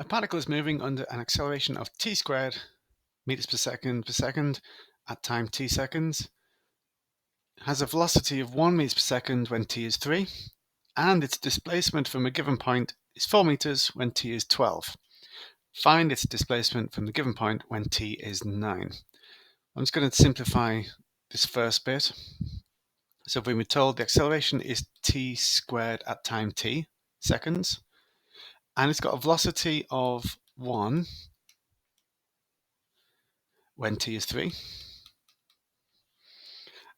A particle is moving under an acceleration of t squared meters per second at time t seconds, has a velocity of 1 meters per second when t is 3, and its displacement from a given point is 4 meters when t is 12. Find its displacement from the given point when t is 9. I'm just going to simplify this first bit. So we were told the acceleration is t squared at time t seconds, and it's got a velocity of 1 when t is 3,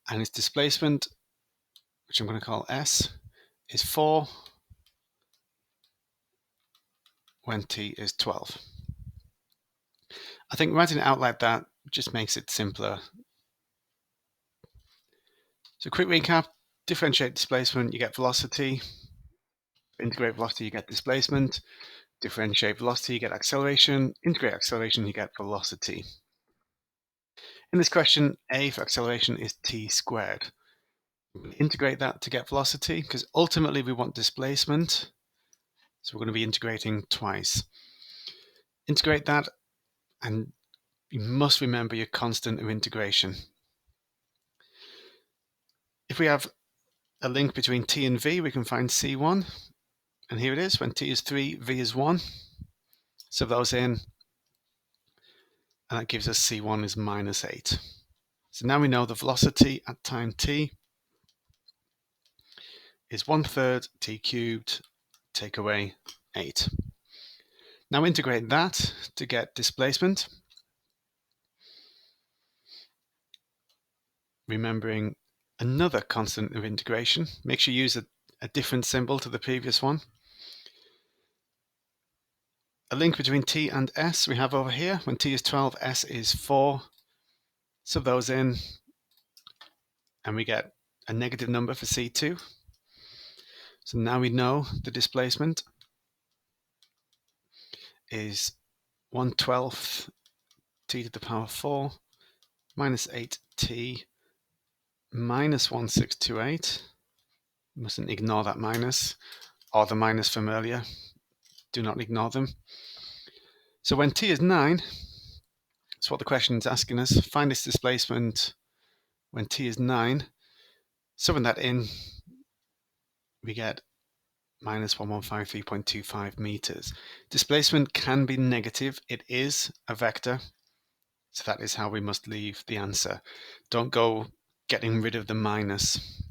and its displacement, which I'm going to call s, is 4 when t is 12. I think writing it out like that just makes it simpler. So quick recap: differentiate displacement, you get velocity. Integrate velocity, you get displacement. Differentiate velocity, you get acceleration. Integrate acceleration, you get velocity. In this question, A for acceleration is t squared. Integrate that to get velocity, because ultimately we want displacement. So we're going to be integrating twice. Integrate that, and you must remember your constant of integration. If we have a link between t and v, we can find c1. And here it is. When t is 3, v is 1. So those in, and that gives us c1 is minus 8. So now we know the velocity at time t is 1/3 t cubed, take away 8. Now integrate that to get displacement. Remembering another constant of integration. Make sure you use a different symbol to the previous one. A link between t and s we have over here. When t is 12, s is 4. Sub those in, and we get a negative number for c2. So now we know the displacement is 1/12 t to the power 4 minus 8t minus 1628. You mustn't ignore that minus, or the minus from earlier. Do not ignore them. So when t is 9, that's what the question is asking us. Find this displacement when t is 9. Subbing that in, we get minus 1153.25 meters. Displacement can be negative. It is a vector. So that is how we must leave the answer. Don't go getting rid of the minus.